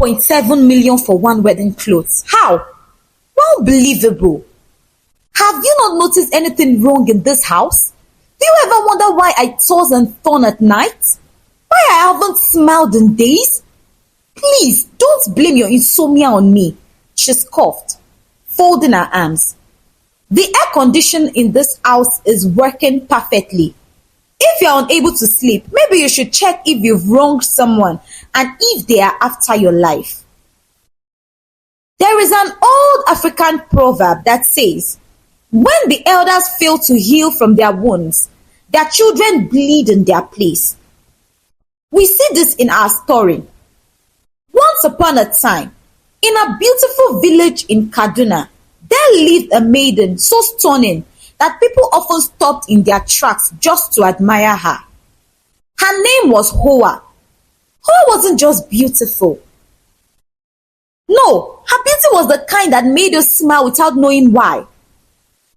1.7 million for one wedding clothes. How? Unbelievable. Have you not noticed anything wrong in this house? Do you ever wonder why I toss and turn at night? Why I haven't smiled in days? Please, don't blame your insomnia on me. She scoffed, folding her arms. The air conditioning in this house is working perfectly. If you're unable to sleep, maybe you should check if you've wronged someone and if they are after your life. There is an old African proverb that says, when the elders fail to heal from their wounds, their children bleed in their place. We see this in our story. Once upon a time, in a beautiful village in Kaduna, there lived a maiden so stunning that people often stopped in their tracks just to admire her. Her name was Howa. Howa wasn't just beautiful. No, her beauty was the kind that made you smile without knowing why.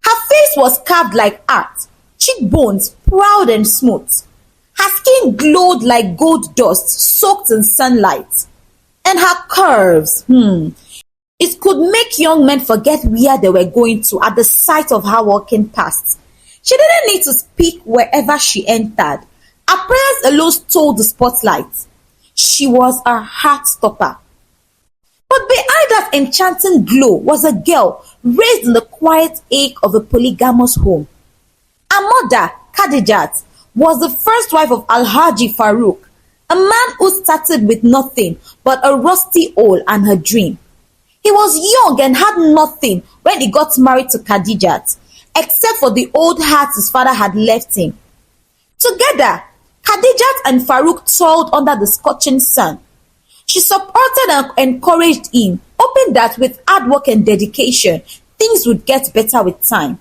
Her face was carved like art, cheekbones proud and smooth. Her skin glowed like gold dust soaked in sunlight. And her curves, it could make young men forget where they were going to at the sight of her walking past. She didn't need to speak wherever she entered. Her prayers alone stole the spotlight. She was a heart stopper. But behind that enchanting glow was a girl raised in the quiet ache of a polygamous home. Her mother, Khadijat, was the first wife of Alhaji Farouk, a man who started with nothing but a rusty owl and her dream. He was young and had nothing when he got married to Khadijat, except for the old heart his father had left him. Together, Khadijat and Farouk toiled under the scorching sun. She supported and encouraged him, hoping that with hard work and dedication, things would get better with time.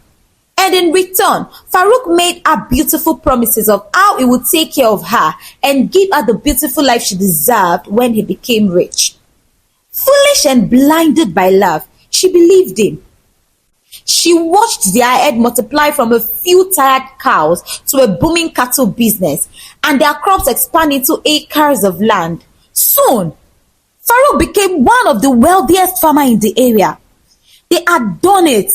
And in return, Farouk made her beautiful promises of how he would take care of her and give her the beautiful life she deserved when he became rich. Foolish and blinded by love, she believed him. She watched their herd multiply from a few tired cows to a booming cattle business, and their crops expand into acres of land. Soon, Farouk became one of the wealthiest farmers in the area. They had done it.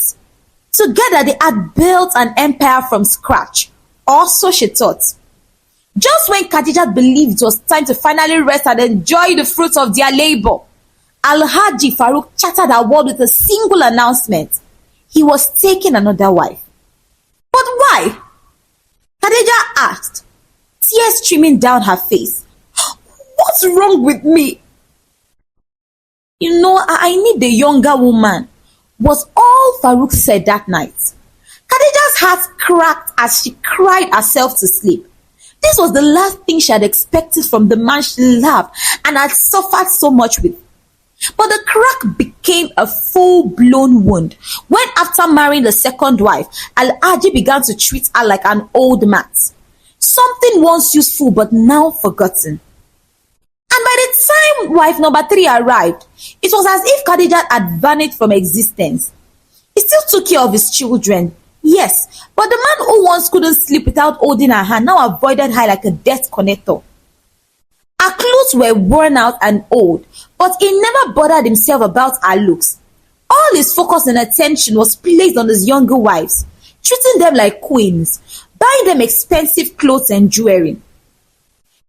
Together, they had built an empire from scratch, or so she thought. Just when Khadijat believed it was time to finally rest and enjoy the fruits of their labor, Alhaji Farouk shattered her world with a single announcement. He was taking another wife. But why? Khadija asked, tears streaming down her face. What's wrong with me? I need a younger woman, was all Farouk said that night. Khadija's heart cracked as she cried herself to sleep. This was the last thing she had expected from the man she loved and had suffered so much with. But the crack became a full-blown wound when, after marrying the second wife, Al-Haji began to treat her like an old mat. Something once useful but now forgotten. And by the time wife number 3 arrived, it was as if Khadija had vanished from existence. He still took care of his children, yes, but the man who once couldn't sleep without holding her hand now avoided her like a death connector. Her clothes were worn out and old, but he never bothered himself about her looks. All his focus and attention was placed on his younger wives, treating them like queens, buying them expensive clothes and jewelry.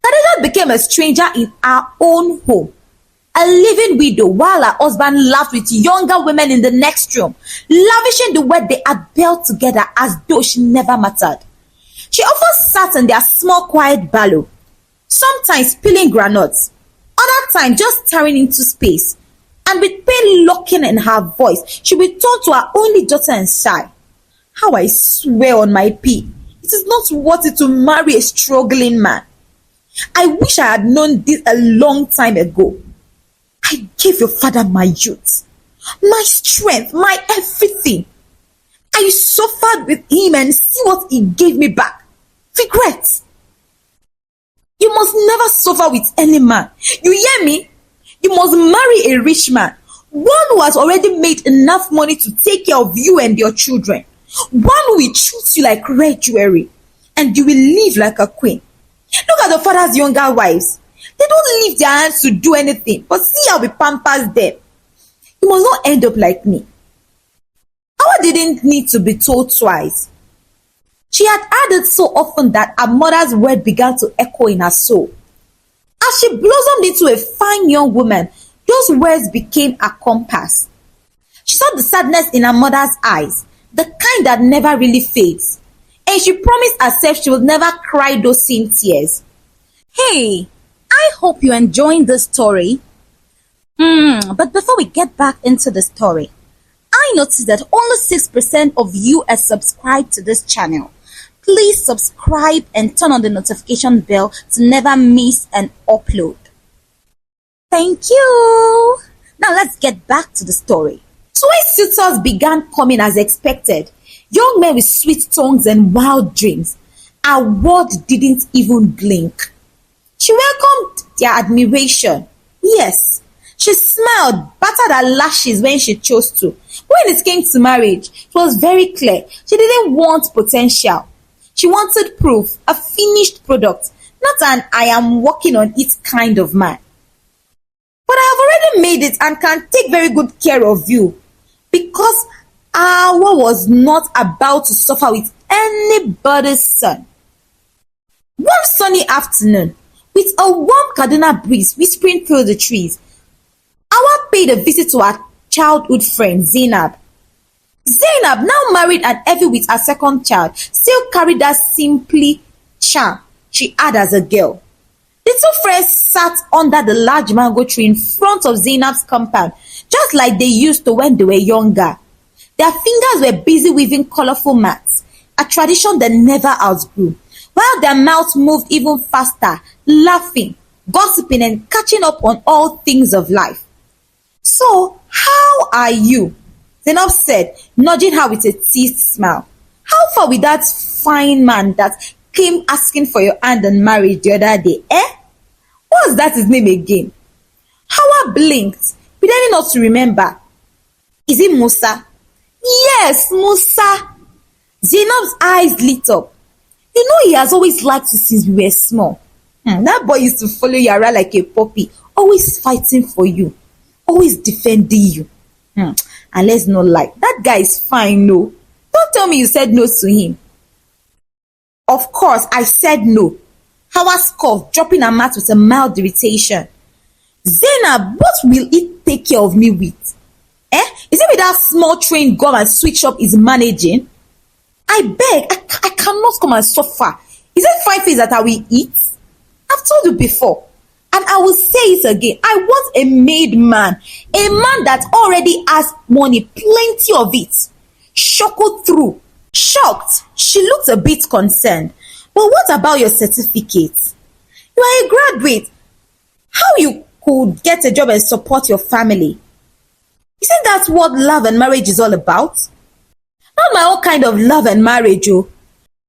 Khadija became a stranger in her own home, a living widow, while her husband laughed with younger women in the next room, lavishing the wealth they had built together as though she never mattered. She often sat in their small quiet bungalow, sometimes peeling granuts, other times just staring into space, and with pain lurking in her voice, she would turn to her only daughter and sigh. How I swear on my pee, it is not worth it to marry a struggling man. I wish I had known this a long time ago. I gave your father my youth, my strength, my everything. I suffered with him and see what he gave me back. Regret. You must never suffer with any man. You hear me? You must marry a rich man, one who has already made enough money to take care of you and your children, one who will treat you like red jewelry, and you will live like a queen. Look at the father's younger wives. They don't leave their hands to do anything, but see how we pampers them. You must not end up like me. Hawa didn't need to be told twice. She had heard it so often that her mother's word began to echo in her soul. As she blossomed into a fine young woman, those words became a compass. She saw the sadness in her mother's eyes, the kind that never really fades. And she promised herself she would never cry those same tears. Hey, I hope you're enjoying this story. But before we get back into the story, I noticed that only 6% of you are subscribed to this channel. Please subscribe and turn on the notification bell to never miss an upload. Thank you. Now let's get back to the story. So when suitors began coming as expected, young men with sweet tongues and wild dreams, her world didn't even blink. She welcomed their admiration. Yes, she smiled, battered her lashes when she chose to. When it came to marriage, it was very clear. She didn't want potential. She wanted proof, a finished product, not an I am working on it kind of man. But I have already made it and can take very good care of you, because Howa was not about to suffer with anybody's son. One sunny afternoon, with a warm Kaduna breeze whispering through the trees, Howa paid a visit to her childhood friend Zainab. Zainab, now married and heavy with her second child, still carried that simply charm she had as a girl. The two friends sat under the large mango tree in front of Zainab's compound, just like they used to when they were younger. Their fingers were busy weaving colorful mats, a tradition they never outgrew, while their mouths moved even faster, laughing, gossiping, and catching up on all things of life. So, how are you? Zainab said, nudging her with a teased smile. How far with that fine man that came asking for your hand in marriage the other day, eh? What's that his name again? Howa blinked, pretending not to remember. Is it Musa? Yes, Musa. Zainab's eyes lit up. You know he has always liked you since we were small. That boy used to follow you around like a puppy, always fighting for you, always defending you. And let's not lie, that guy is fine, no. Don't tell me you said no to him. Of course, I said no. Howa scoffed, dropping her mat with a mild irritation. Zainab, what will it take care of me with? Is it with that small train gum and sweet shop is managing? I beg, I cannot come and suffer. Is it 5 days that I will eat? I've told you before, and I will say it again. I want a made man, a man that already has money, plenty of it. Shockled through. Shocked, she looked a bit concerned. But what about your certificate? You are a graduate. How you could get a job and support your family? Isn't that what love and marriage is all about? Not my own kind of love and marriage, oh.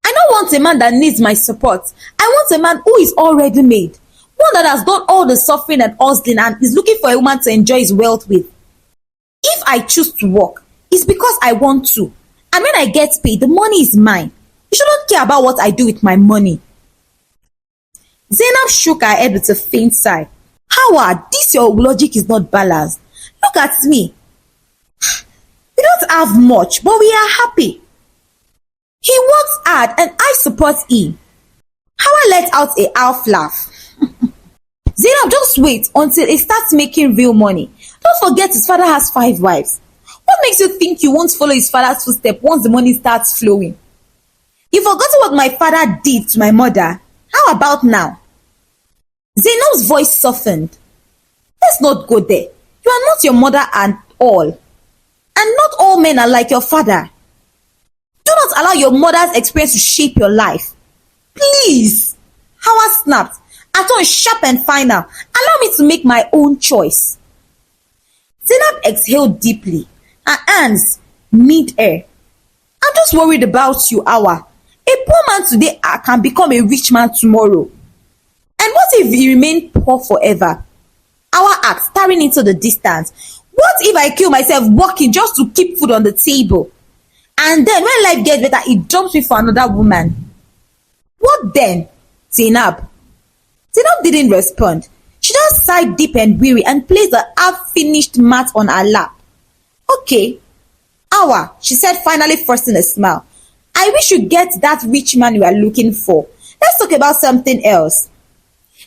I don't want a man that needs my support. I want a man who is already made. One that has done all the suffering and hustling and is looking for a woman to enjoy his wealth with. If I choose to work, it's because I want to. And when I get paid, the money is mine. You shouldn't care about what I do with my money. Zainab shook her head with a faint sigh. Howard, this your logic is not balanced. Look at me. We don't have much, but we are happy. He works hard and I support him. Howard let out a half laugh. Zainab, just wait until he starts making real money. Don't forget his father has 5 wives. What makes you think you won't follow his father's footsteps once the money starts flowing? You forgotten what my father did to my mother. How about now? Zainab's voice softened. Let's not go there. You are not your mother at all. And not all men are like your father. Do not allow your mother's experience to shape your life. Please. Howard snapped, her tone sharp and final. Allow me to make my own choice. Zainab exhaled deeply, her hands mid-air. I'm just worried about you, Howa. A poor man today can become a rich man tomorrow. And what if he remain poor forever? Howa asked, staring into the distance. What if I kill myself working just to keep food on the table? And then when life gets better, he dumps me for another woman. What then? Zainab didn't respond. Awa sighed deep and weary and placed the half-finished mat on her lap. Okay, Awa, she said, finally forcing a smile. I wish you get that rich man you are looking for. Let's talk about something else.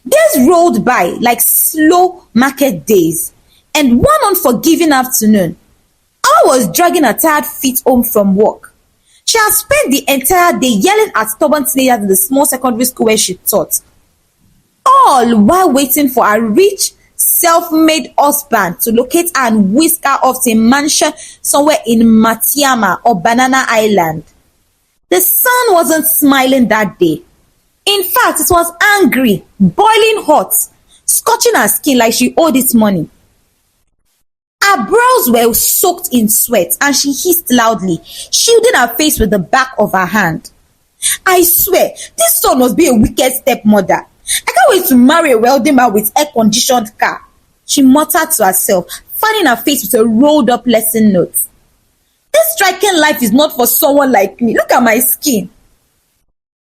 Days rolled by like slow market days, and one unforgiving afternoon, Awa was dragging her tired feet home from work. She had spent the entire day yelling at stubborn teenagers in the small secondary school where she taught, all while waiting for a rich, self-made husband to locate her and whisk her off to a mansion somewhere in Matiama or Banana Island. The sun wasn't smiling that day. In fact, it was angry, boiling hot, scorching her skin like she owed it money. Her brows were soaked in sweat and she hissed loudly, shielding her face with the back of her hand. I swear, this son must be a wicked stepmother. I can't wait to marry a wealthy man with air-conditioned car, she muttered to herself, fanning her face with a rolled-up lesson note. This striking life is not for someone like me. Look at my skin.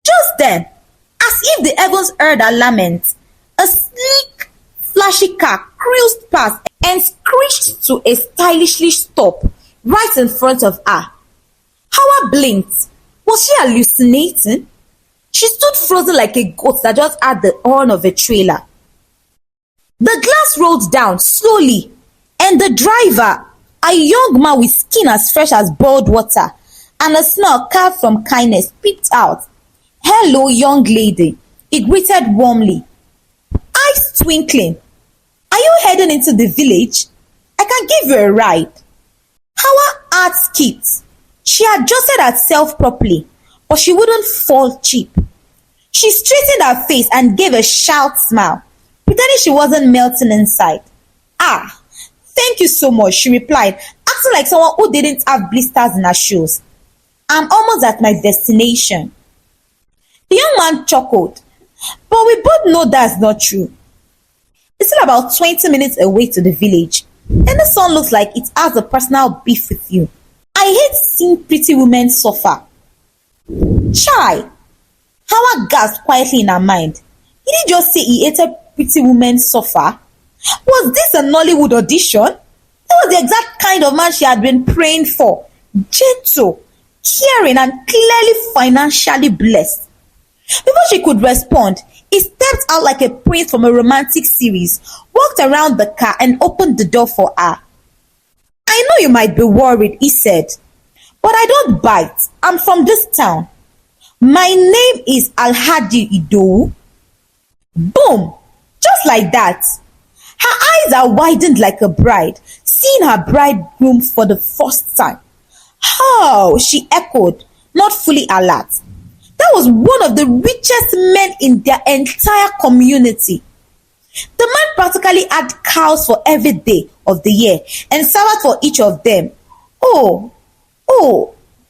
Just then, as if the heavens heard her lament, a sleek, flashy car cruised past and screeched to a stylishly stop right in front of her. Howa blinked. Was she hallucinating? She stood frozen like a goat that just had the horn of a trailer. The glass rolled down slowly, and the driver, a young man with skin as fresh as boiled water and a smile carved from kindness, peeped out. Hello, young lady, he greeted warmly, eyes twinkling. Are you heading into the village? I can give you a ride. Howa heart skipped. She adjusted herself properly, but she wouldn't fall cheap. She straightened her face and gave a sharp smile, pretending she wasn't melting inside. Ah, thank you so much, she replied, acting like someone who didn't have blisters in her shoes. I'm almost at my destination. The young man chuckled, but we both know that's not true. It's still about 20 minutes away to the village, and the sun looks like it has a personal beef with you. I hate seeing pretty women suffer. Chai! Howa gasped quietly in her mind. He didn't just say he hated pretty women suffer. Was this a Nollywood audition? That was the exact kind of man she had been praying for. Gentle, caring, and clearly financially blessed. Before she could respond, he stepped out like a prince from a romantic series, walked around the car and opened the door for her. I know you might be worried, he said, but I don't bite. I'm from this town. My name is Alhaji Idowu. Boom! Just like that. Her eyes are widened like a bride, seeing her bridegroom for the first time. How? She echoed, not fully alert. That was one of the richest men in their entire community. The man practically had cows for every day of the year and served for each of them. Oh,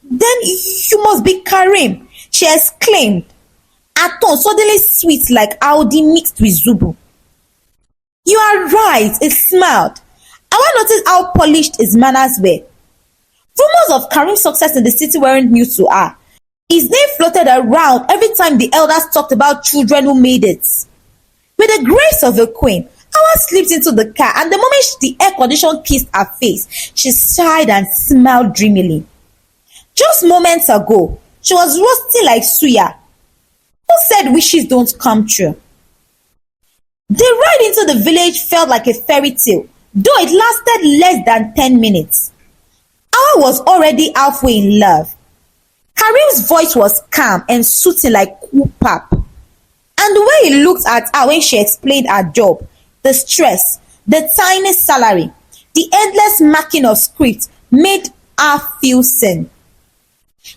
then you must be Karim, she exclaimed, her tone suddenly sweet like Audi mixed with Zubu. You are right, he smiled. I noticed how polished his manners were. Rumors of Karim's success in the city weren't new to her. His name floated around every time the elders talked about children who made it. With the grace of a queen, Howa slipped into the car, and the moment the air condition kissed her face, she sighed and smiled dreamily. Just moments ago, she was roasting like suya. Who said wishes don't come true? The ride into the village felt like a fairy tale, though it lasted less than 10 minutes. Howa was already halfway in love. Karim's voice was calm and soothing like whoop-pap. And the way he looked at her when she explained her job, the stress, the tiny salary, the endless marking of script made her feel seen.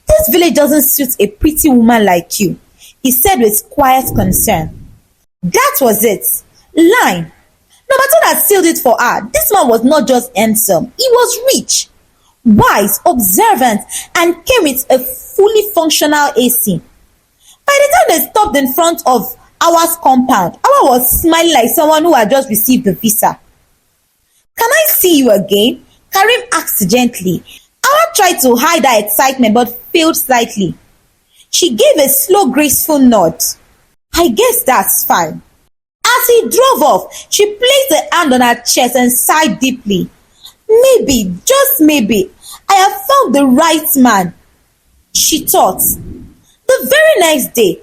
This village doesn't suit a pretty woman like you, he said with quiet concern. That was it. Line. No matter that sealed it for her, this man was not just handsome, he was rich, wise, observant, and came with a fully functional AC. By the time they stopped in front of Howa's compound, Howa was smiling like someone who had just received the visa. Can I see you again? Karim asked gently. Howa tried to hide her excitement but failed slightly. She gave a slow, graceful nod. I guess that's fine. As he drove off, she placed a hand on her chest and sighed deeply. Maybe, just maybe, I have found the right man, she thought. The very next day,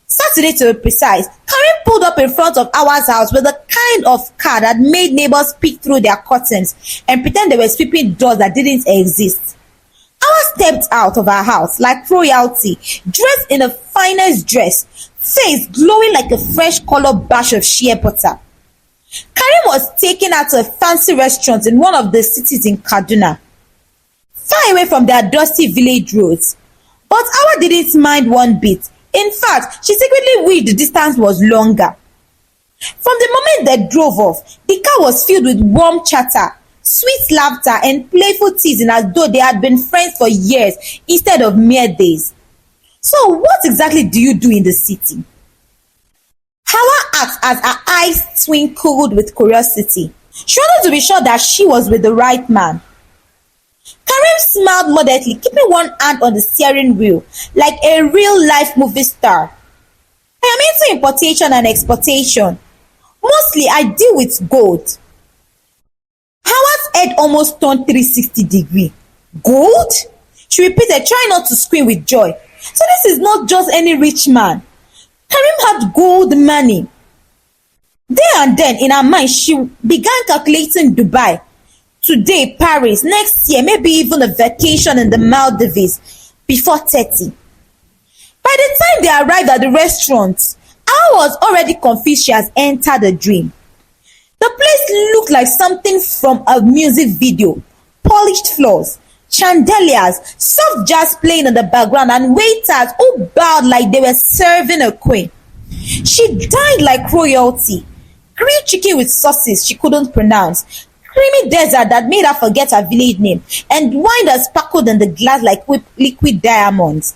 Saturday to be precise, Karim pulled up in front of Howa's house with the kind of car that made neighbors peek through their curtains and pretend they were sweeping doors that didn't exist. Howa stepped out of her house like royalty, dressed in the finest dress, face glowing like a fresh colored batch of shea butter. Karim was taken out to a fancy restaurant in one of the cities in Kaduna, far away from their dusty village roads. But Howa didn't mind one bit. In fact, she secretly wished the distance was longer. From the moment they drove off, the car was filled with warm chatter, sweet laughter, and playful teasing as though they had been friends for years instead of mere days. So, what exactly do you do in the city? Howa asked as her eyes twinkled with curiosity. She wanted to be sure that she was with the right man. Karim smiled modestly, keeping one hand on the steering wheel, like a real-life movie star. I am into importation and exportation. Mostly, I deal with gold. Howa's head almost turned 360 degrees. Gold? She repeated, trying not to scream with joy. So this is not just any rich man. Karim had gold money. There and then, in her mind, she began calculating Dubai. Today, Paris. Next year, maybe even a vacation in the Maldives before 30. By the time they arrived at the restaurant, Howa was already convinced she has entered a dream. The place looked like something from a music video. Polished floors, chandeliers, soft jazz playing in the background, and waiters who bowed like they were serving a queen. She dined like royalty. Grilled chicken with sauces she couldn't pronounce, creamy dessert that made her forget her village name, and wine that sparkled in the glass like liquid diamonds.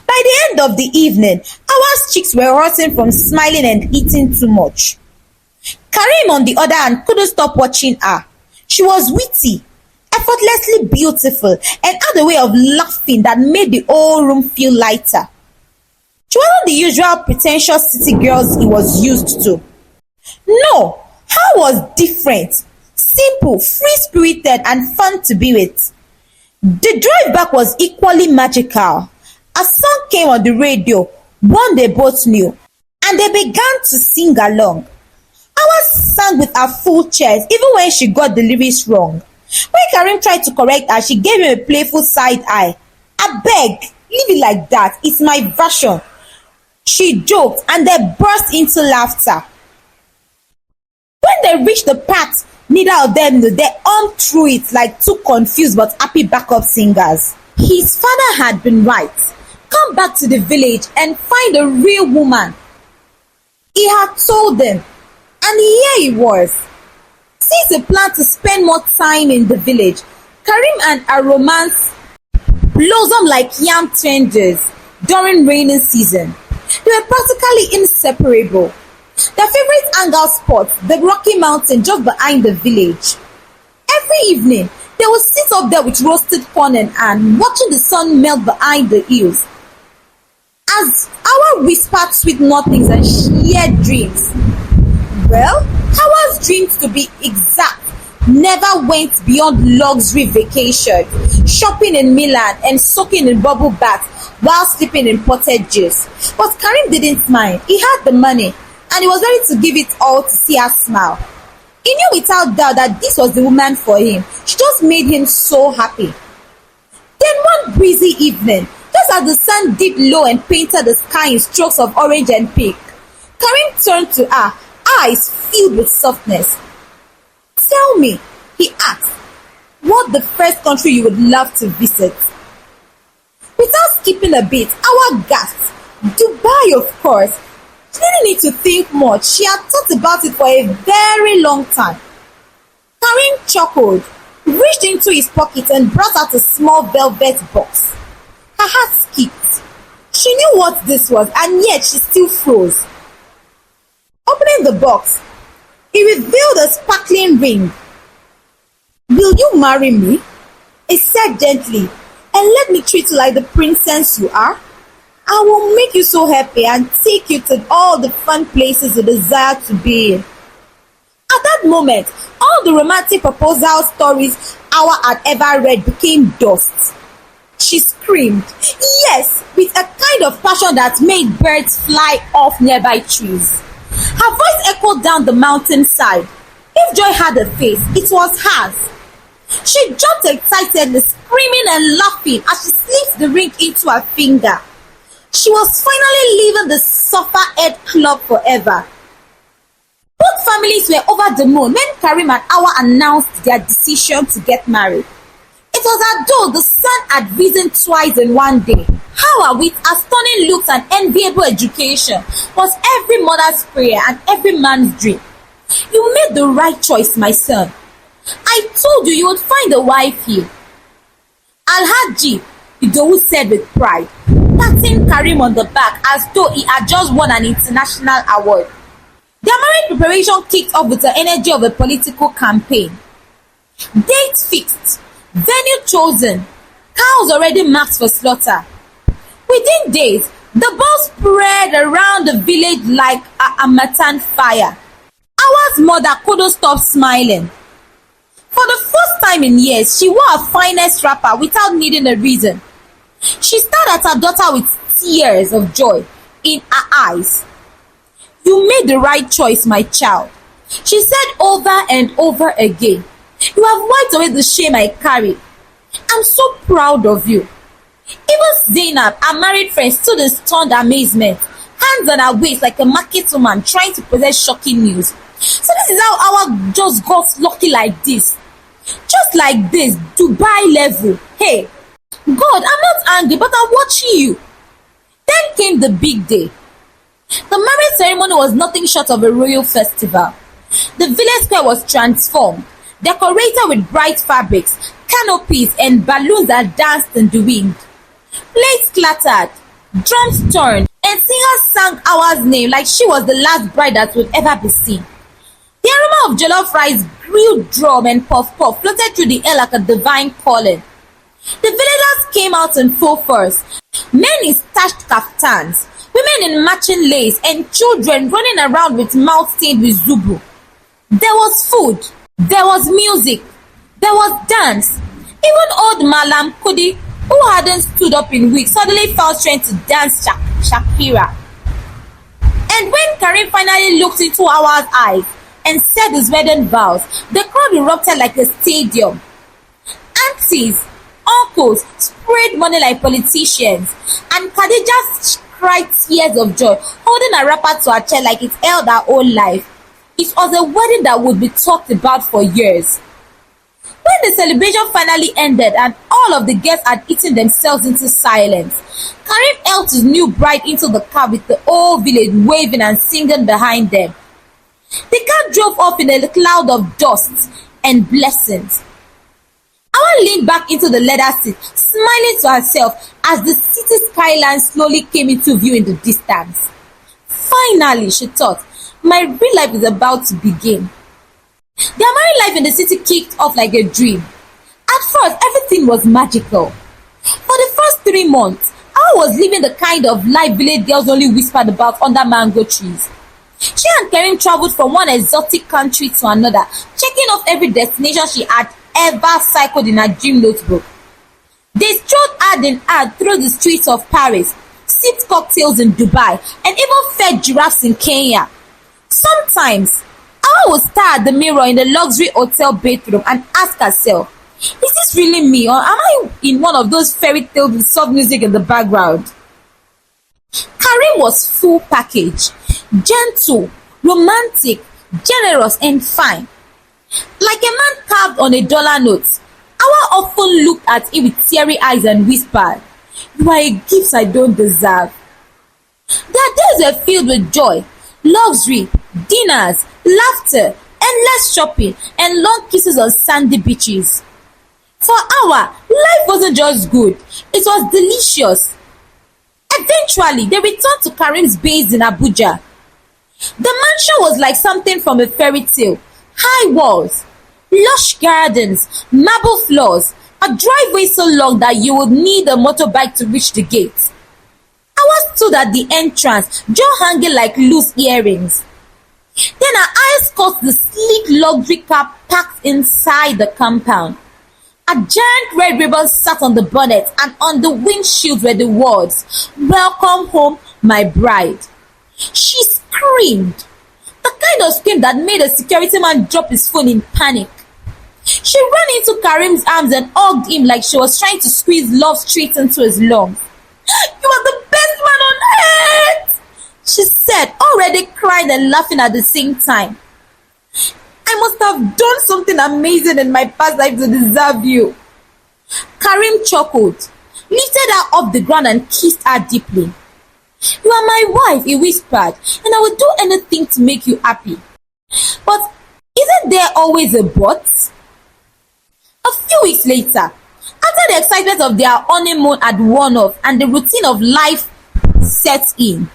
By the end of the evening, Howa's cheeks were rotting from smiling and eating too much. Karim, on the other hand, couldn't stop watching her. She was witty, effortlessly beautiful, and had a way of laughing that made the whole room feel lighter. She wasn't the usual pretentious city girls he was used to. No, her was different, simple, free-spirited, and fun to be with. The drive back was equally magical. A song came on the radio, one they both knew, and they began to sing along. Howa sang with her full chest, even when she got the lyrics wrong. When Karim tried to correct her, she gave him a playful side eye. I beg, leave it like that. It's my version. She joked, and they burst into laughter. When they reached the part neither of them knew, they hummed through it like two confused but happy backup singers. His father had been right. Come back to the village and find a real woman. He had told them, and here he was. Since he planned to spend more time in the village, Karim and her romance blossomed like yam tenders during rainy season. They were practically inseparable. Their favorite hangout spot, the Rocky Mountain just behind the village. Every evening, they would sit up there with roasted corn in hand, watching the sun melt behind the hills. As Howa whispered sweet nothings and shared dreams. Well, Howa's dreams, to be exact, never went beyond luxury vacation, shopping in Milan and soaking in bubble baths while sleeping in potted juice. But Karim didn't mind. He had the money, and he was ready to give it all to see her smile. He knew without doubt that this was the woman for him. She just made him so happy. Then one breezy evening, just as the sun dipped low and painted the sky in strokes of orange and pink, Karim turned to her, eyes filled with softness. Tell me, he asked, what the first country you would love to visit? Without skipping a beat, Howa gasped. Dubai, of course. She didn't need to think much. She had thought about it for a very long time. Karim chuckled, reached into his pocket and brought out a small velvet box. Her heart skipped. She knew what this was, and yet she still froze. Opening the box, he revealed a sparkling ring. Will you marry me? He said gently, and let me treat you like the princess you are. I will make you so happy and take you to all the fun places you desire to be in. At that moment, all the romantic proposal stories Howa had ever read became dust. She screamed, yes, with a kind of passion that made birds fly off nearby trees. Her voice echoed down the mountainside. If joy had a face, it was hers. She jumped excitedly, screaming and laughing as she slipped the ring into her finger. She was finally leaving the suffer-ed club forever. Both families were over the moon when Karim and Howa announced their decision to get married. It was as though the sun had risen twice in one day. Howa, with her stunning looks and enviable education, was every mother's prayer and every man's dream. You made the right choice, my son. I told you would find a wife here. Alhaji, Idowu said with pride, patting Karim on the back as though he had just won an international award. Their marriage preparation kicked off with the energy of a political campaign. Date fixed, venue chosen, cows already marked for slaughter. Within days, the ball spread around the village like a harmattan fire. Howa's mother couldn't stop smiling. For the first time in years, she wore her finest wrapper without needing a reason. She stared at her daughter with tears of joy in her eyes. You made the right choice, my child, she said over and over again. You have wiped away the shame I carry. I'm so proud of you. Even Zainab, our married friend, stood in stunned amazement, hands on her waist like a market woman trying to possess shocking news. So this is how Howa just got lucky like this. Just like this, Dubai level. Hey, God, I'm not angry, but I'm watching you. Then came the big day. The marriage ceremony was nothing short of a royal festival. The village square was transformed, decorated with bright fabrics, canopies, and balloons that danced in the wind. Plates clattered, drums turned, and singers sang Howa's name like she was the last bride that would ever be seen. The aroma of jollof rice, grilled drum, and puff-puff floated through the air like a divine calling. The villagers came out in full force, men in starched kaftans, women in matching lace, and children running around with mouths stained with zubu. There was food, there was music, there was dance. Even old Malam Kudi, who hadn't stood up in weeks, suddenly felt strength to dance Shakira. And when Karim finally looked into Howa's eyes and said his wedding vows, the crowd erupted like a stadium. Aunties, uncles sprayed money like politicians, and Khadija cried tears of joy, holding a wrapper to her chest like it held her own life. It was a wedding that would be talked about for years. When the celebration finally ended and all of the guests had eaten themselves into silence, Karim helped his new bride into the car with the whole village waving and singing behind them. The car drove off in a cloud of dust and blessings. Howa leaned back into the leather seat, smiling to herself as the city skyline slowly came into view in the distance. Finally, she thought, my real life is about to begin. Their married life in the city kicked off like a dream. At first, everything was magical. For the first 3 months, Howa was living the kind of life village girls only whispered about under mango trees. She and Karim traveled from one exotic country to another, checking off every destination she had ever cycled in her dream notebook. They strolled hand in hand through the streets of Paris, sipped cocktails in Dubai, and even fed giraffes in Kenya. Sometimes, Howa would stare at the mirror in the luxury hotel bathroom and ask herself, is this really me, or am I in one of those fairy tales with soft music in the background? Karim was full package, gentle, romantic, generous, and fine. Like a man carved on a dollar note, Howa often looked at him with teary eyes and whispered, you are a gift I don't deserve. Their days were filled with joy, luxury, dinners, laughter, endless shopping, and long kisses on sandy beaches. For Howa, life wasn't just good, it was delicious. Eventually, they returned to Karim's base in Abuja. The mansion was like something from a fairy tale. High walls, lush gardens, marble floors, a driveway so long that you would need a motorbike to reach the gate. Howa Howa stood at the entrance, jaw hanging like loose earrings. Then her eyes caught the sleek luxury car parked inside the compound. A giant red ribbon sat on the bonnet, and on the windshield were the words, "Welcome home, my bride." She screamed, the kind of scream that made a security man drop his phone in panic. She ran into Karim's arms and hugged him like she was trying to squeeze love straight into his lungs. "You are the best man on earth," she said, already crying and laughing at the same time. "I must have done something amazing in my past life to deserve you." Karim chuckled, lifted her off the ground and kissed her deeply. "You are my wife," he whispered, "and I will do anything to make you happy." But isn't there always a but? A few weeks later, after the excitement of their honeymoon had worn off and the routine of life set in,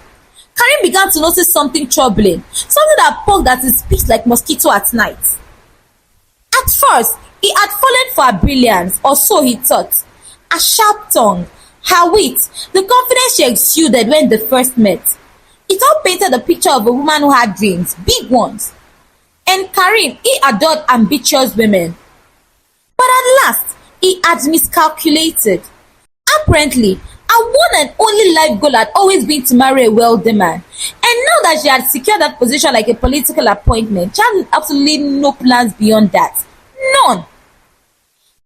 Karim began to notice something troubling, something that poked at his speech like mosquito at night. At first, he had fallen for her brilliance, or so he thought. Her sharp tongue, her wit, the confidence she exuded when they first met. It all painted a picture of a woman who had dreams, big ones. And Karim, he adored ambitious women. But at last, he had miscalculated. Apparently, her one and only life goal had always been to marry a wealthy man. And now that she had secured that position like a political appointment, she had absolutely no plans beyond that. None.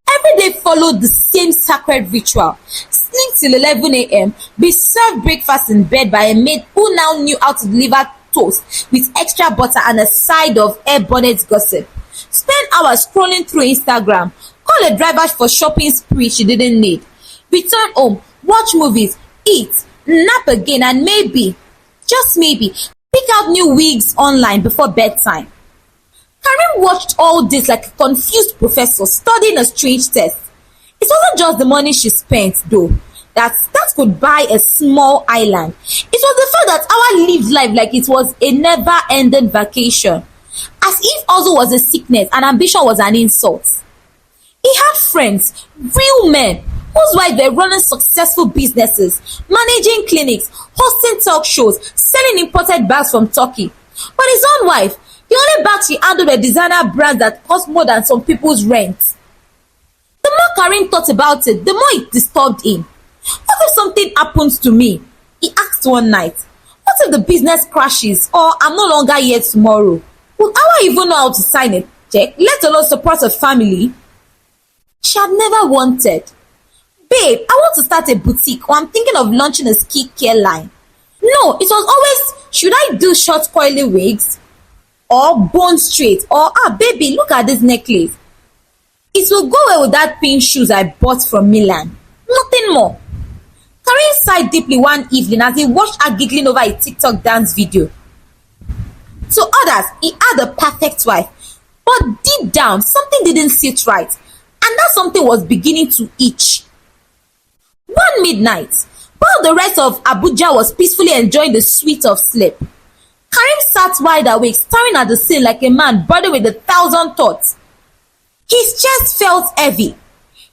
Every day followed the same sacred ritual. Sleep till 11 a.m., be served breakfast in bed by a maid who now knew how to deliver toast with extra butter and a side of air bonnet gossip. Spend hours scrolling through Instagram, call a driver for shopping spree she didn't need. Return home, watch movies, eat, nap again, and maybe, just maybe, pick out new wigs online before bedtime. Karim watched all this like a confused professor studying a strange test. It wasn't just the money she spent, though, that could buy a small island. It was the fact that Howa lived life like it was a never-ending vacation, as if also was a sickness and ambition was an insult. He had friends, real men, whose wives were running successful businesses, managing clinics, hosting talk shows, selling imported bags from Turkey. But his own wife, the only bags she handled were designer brands that cost more than some people's rent. The more Karim thought about it, the more it disturbed him. What if something happens to me? He asked one night. What if the business crashes or I'm no longer here tomorrow? Would Howa even know how to sign a check, let alone support a family? She had never wanted. Babe, I want to start a boutique, or I'm thinking of launching a skincare line. No, it was always, should I do short coily wigs? Or bone straight? Or, baby, look at this necklace. It will go well with that pink shoes I bought from Milan. Nothing more. Karim sighed deeply one evening as he watched her giggling over a TikTok dance video. To others, he had a perfect wife. But deep down, something didn't sit right. And that something was beginning to itch. One midnight, while the rest of Abuja was peacefully enjoying the sweet of sleep, Karim sat wide awake, staring at the scene like a man burdened with 1,000 thoughts. His chest felt heavy,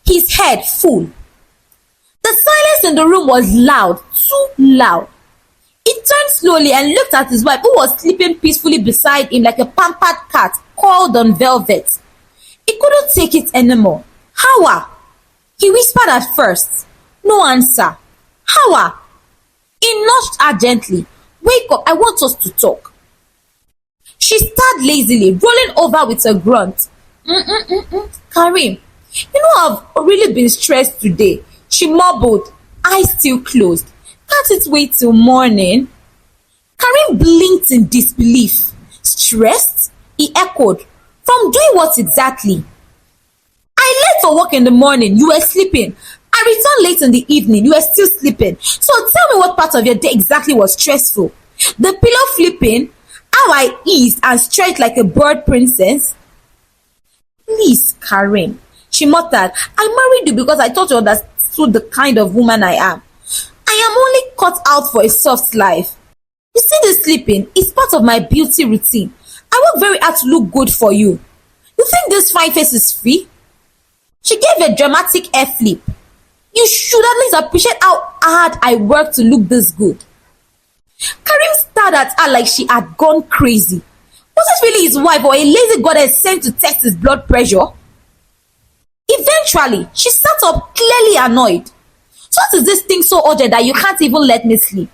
his head full. The silence in the room was loud, too loud. He turned slowly and looked at his wife, who was sleeping peacefully beside him like a pampered cat curled on velvet. He couldn't take it anymore. "Howa?" he whispered at first. No answer. "Howa?" He nudged her gently. "Wake up, I want us to talk." She stirred lazily, rolling over with a grunt. Karim, you know I've really been stressed today," she mumbled, eyes still closed. "Can't it wait till morning?" Karim blinked in disbelief. "Stressed?" he echoed. "From doing what exactly?" "I left for work in the morning, you were sleeping. I returned late in the evening, you were still sleeping. So tell me what part of your day exactly was stressful. The pillow flipping, how I eased and stretched like a bird princess?" "Please, Karim," she muttered, "I married you because I thought you understood the kind of woman I am. I am only cut out for a soft life. You see, this sleeping is part of my beauty routine. I work very hard to look good for you. You think this fine face is free?" She gave a dramatic air flip. You should at least appreciate how hard I worked to look this good. Karim stared at her like she had gone crazy. Was it really his wife or a lazy goddess sent to test his blood pressure? Eventually, she sat up, clearly annoyed. So what is this thing so urgent that you can't even let me sleep?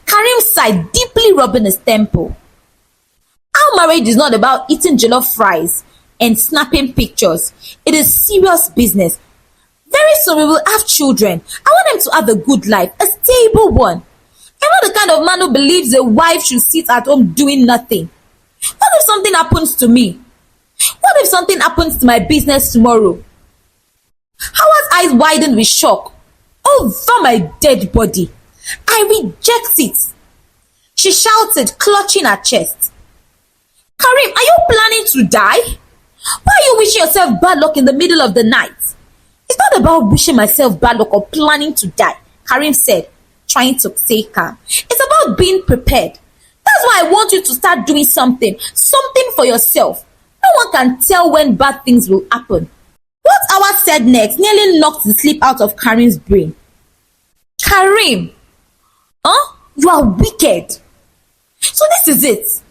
Karim sighed, deeply rubbing his temple. Our marriage is not about eating jollof fries and snapping pictures. It is serious business. Very soon we will have children. I want them to have a good life, a stable one. I'm not the kind of man who believes a wife should sit at home doing nothing. What if something happens to me? What if something happens to my business tomorrow? Howa's eyes widened with shock. Over my dead body. I reject it. She shouted, clutching her chest. Karim, are you planning to die? Why are you wishing yourself bad luck in the middle of the night? It's not about wishing myself bad luck or planning to die, Karim said, trying to stay calm. It's about being prepared. That's why I want you to start doing something for yourself. No one can tell when bad things will happen. What Howa said next nearly knocked the sleep out of Karim's brain. Karim, you are wicked. So this is it.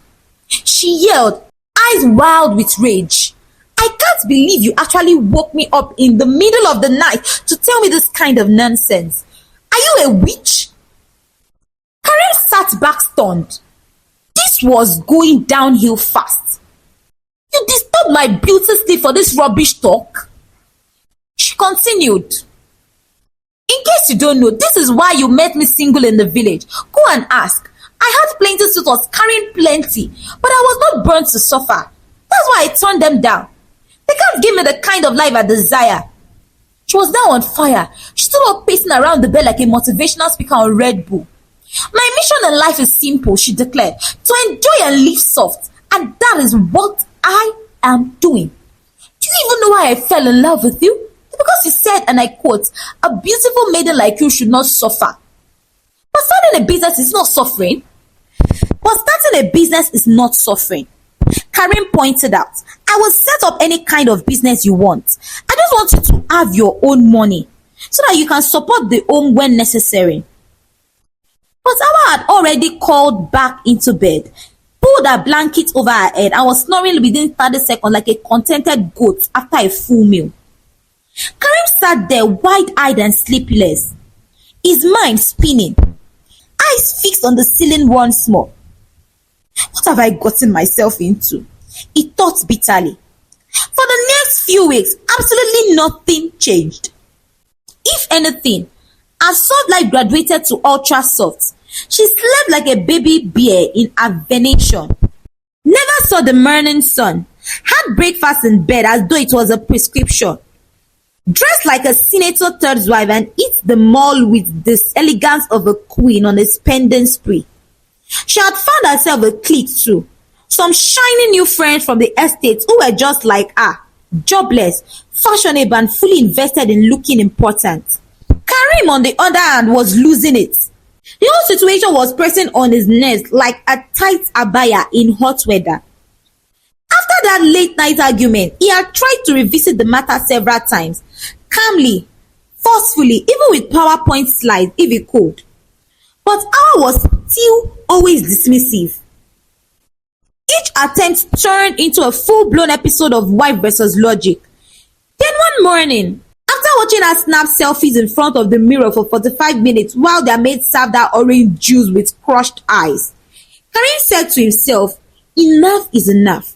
She yelled, eyes wild with rage. I can't believe you actually woke me up in the middle of the night to tell me this kind of nonsense. Are you a witch? Karim sat back stunned. This was going downhill fast. You disturbed my beauty sleep for this rubbish talk? She continued. In case you don't know, this is why you met me single in the village. Go and ask. I had plenty suitors carrying plenty, but I was not born to suffer. That's why I turned them down. They can't give me the kind of life I desire. She was now on fire. She stood up pacing around the bed like a motivational speaker on Red Bull. My mission in life is simple, she declared, to enjoy and live soft. And that is what I am doing. Do you even know why I fell in love with you? Because you said, and I quote, a beautiful maiden like you should not suffer. But starting a business is not suffering. Karim pointed out, I will set up any kind of business you want. I just want you to have your own money so that you can support the home when necessary. But Howa had already crawled back into bed, pulled her blanket over her head, and was snoring within 30 seconds like a contented goat after a full meal. Karim sat there wide-eyed and sleepless, his mind spinning, eyes fixed on the ceiling once more. What have I gotten myself into? He thought bitterly. For the next few weeks, absolutely nothing changed. If anything, her soft life graduated to ultra soft. She slept like a baby bear in hibernation. Never saw the morning sun. Had breakfast in bed as though it was a prescription. Dressed like a senator third wife and eat the mall with the elegance of a queen on a spending spree. She had found herself a clique too. Some shiny new friends from the estate who were just like her, jobless, fashionable and fully invested in looking important. Karim, on the other hand, was losing it. The whole situation was pressing on his nerves like a tight abaya in hot weather. After that late night argument, he had tried to revisit the matter several times, calmly, forcefully, even with PowerPoint slides if he could. But Howa was still always dismissive. Each attempt turned into a full-blown episode of Wife versus Logic. Then one morning, after watching her snap selfies in front of the mirror for 45 minutes while their maid served her orange juice with crushed eyes, Karim said to himself, enough is enough.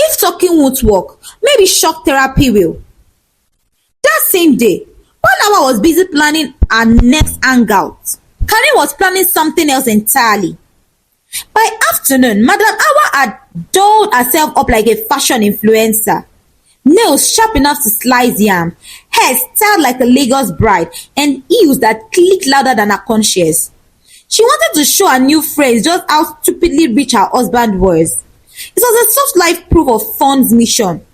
If talking won't work, maybe shock therapy will. That same day, while Howa was busy planning her next hangout, Karim was planning something else entirely. By afternoon, Madam Howa had dolled herself up like a fashion influencer. Nails sharp enough to slice yam, hair styled like a Lagos bride, and heels that clicked louder than her conscience. She wanted to show her new friends just how stupidly rich her husband was. It was a soft life proof of fun's mission.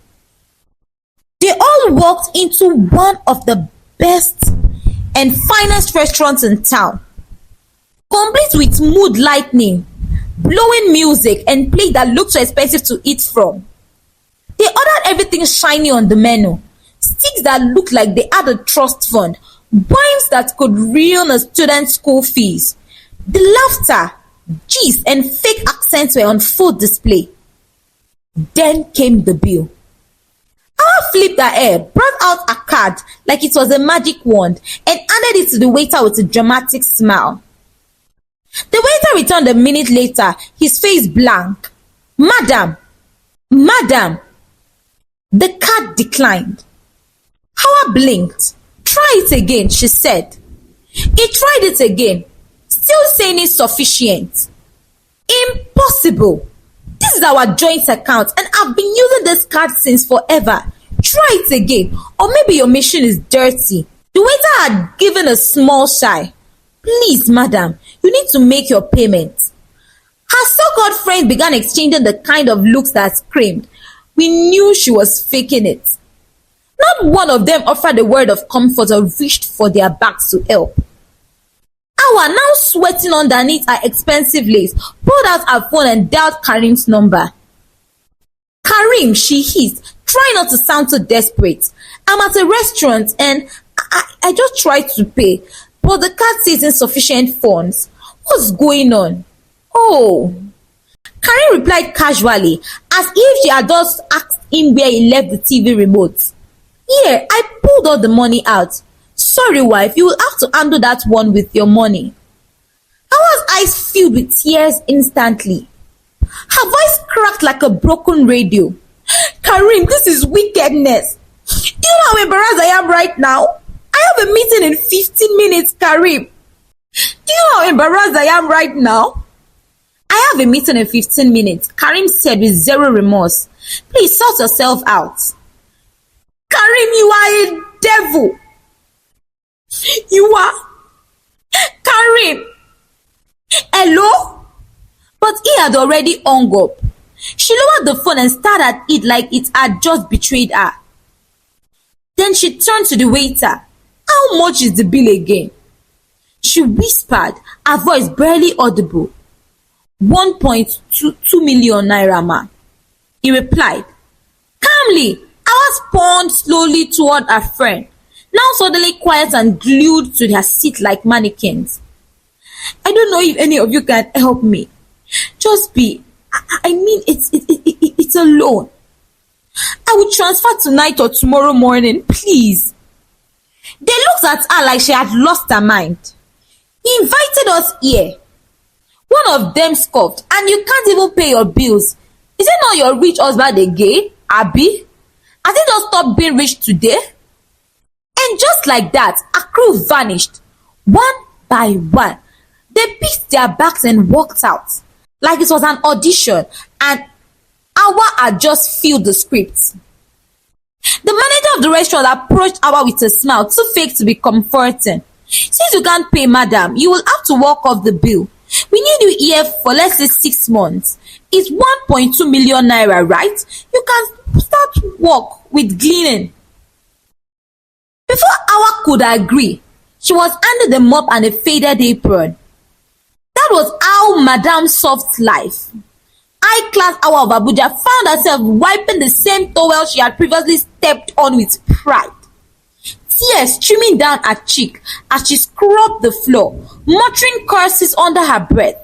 They all walked into one of the best and finest restaurants in town, complete with mood lightning, blowing music, and plate that looked so expensive to eat from. They ordered everything shiny on the menu, sticks that looked like they had a trust fund, poems that could ruin a student's school fees. The laughter, gist, and fake accents were on full display. Then came the bill. Howa flipped her hair, brought out a card like it was a magic wand, and handed it to the waiter with a dramatic smile. The waiter returned a minute later, his face blank. Madam, madam. The card declined. Howa blinked. Try it again, she said. He tried it again, still saying insufficient. Impossible. This is our joint account and I've been using this card since forever. Try it again, or maybe your machine is dirty. The waiter had given a small sigh. Please, madam, you need to make your payment. Her so-called friends began exchanging the kind of looks that screamed, we knew she was faking it. Not one of them offered a word of comfort or reached for their backs to help. Howa, now sweating underneath her expensive lace, pulled out her phone and dialed Karim's number. Karim, she hissed, trying not to sound so desperate. I'm at a restaurant and I just tried to pay, but the card says insufficient funds. What's going on? Oh. Karim replied casually, as if she had just asked him where he left the TV remote. Here, I pulled all the money out. Sorry, wife, you will have to handle that one with your money. Howa's eyes filled with tears instantly. Her voice cracked like a broken radio. Karim, this is wickedness. Do you know how embarrassed I am right now? I have a meeting in 15 minutes, Karim. Do you know how embarrassed I am right now? I have a meeting in 15 minutes, Karim said with zero remorse. Please sort yourself out. Karim, you are a devil. You are. Karim. Hello? But he had already hung up. She lowered the phone and stared at it like it had just betrayed her. Then she turned to the waiter. How much is the bill again? She whispered, her voice barely audible. 1.22 million naira, ma. He replied. Calmly, Howa spun slowly toward her friend, now suddenly quiet and glued to their seat like mannequins. I don't know if any of you can help me. Just be. I mean, it's a loan. I will transfer tonight or tomorrow morning, please. They looked at her like she had lost her mind. He invited us here. One of them scoffed, and you can't even pay your bills. Is it not your rich husband again, Abby? Has he just stopped being rich today? And just like that, a crew vanished, one by one. They picked their bags and walked out, like it was an audition, and Howa had just filled the script. The manager of the restaurant approached Howa with a smile, too fake to be comforting. Since you can't pay, madam, you will have to walk off the bill. We need you here for let's say 6 months. It's 1.2 million naira, right? You can start work with cleaning. Before Howa could agree, she was handed a mop and a faded apron. That was how Madame Soft's life. High-class Howa of Abuja found herself wiping the same towel she had previously stepped on with pride. Tears streaming down her cheek as she scrubbed the floor, muttering curses under her breath.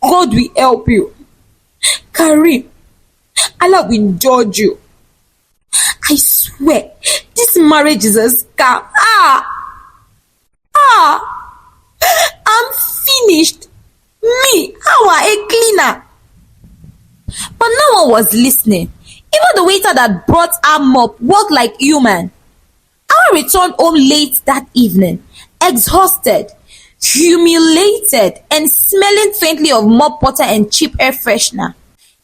God will help you. Karim, Allah will judge you. I swear, this marriage is a scam. I'm finished. Me, Howa, a cleaner. But no one was listening. Even the waiter that brought her mop walked like human. Howa returned home late that evening, exhausted, humiliated, and smelling faintly of mop water and cheap air freshener.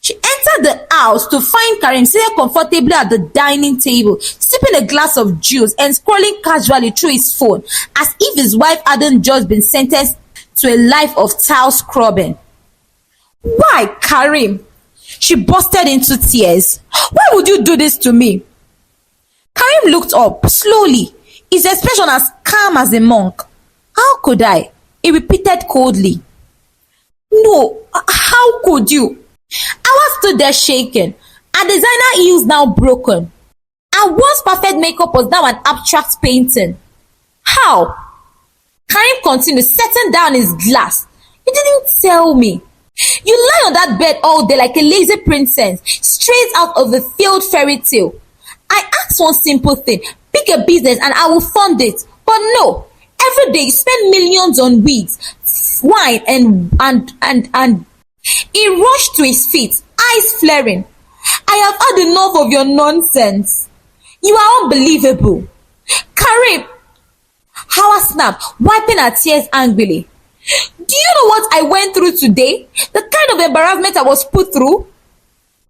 She entered the house to find Karim seated comfortably at the dining table, sipping a glass of juice and scrolling casually through his phone, as if his wife hadn't just been sentenced to a life of tile scrubbing. Why, Karim? She bursted into tears. Why would you do this to me? Karim looked up slowly, his expression as calm as a monk. How could I? He repeated coldly. No, how could you? Howa stood there shaking, her designer heels now broken. And once perfect makeup was now an abstract painting. How? Karim continued, setting down his glass. You didn't tell me. You lie on that bed all day like a lazy princess, straight out of a failed fairy tale. I asked one simple thing, pick a business and I will fund it. But no, every day you spend millions on wigs, wine, and he rushed to his feet, eyes flaring. I have had enough of your nonsense. You are unbelievable. Karim, Howa snapped, wiping her tears angrily. Do you know what I went through today? The kind of embarrassment I was put through?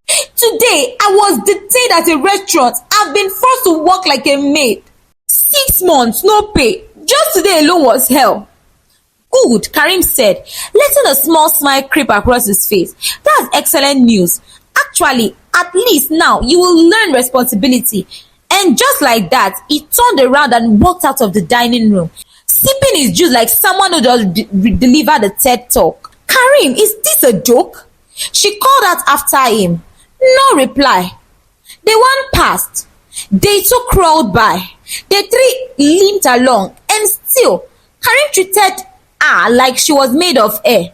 Today, I was detained at a restaurant. I've been forced to work like a maid. 6 months, no pay. Just today alone was hell. Good, Karim said, letting a small smile creep across his face. That's excellent news. Actually, at least now you will learn responsibility. And just like that, he turned around and walked out of the dining room, sipping his juice like someone who just delivered a TED talk. Karim, is this a joke? She called out after him. No reply. The one passed. They two crawled by. The three limped along, and still, Karim treated her like she was made of air.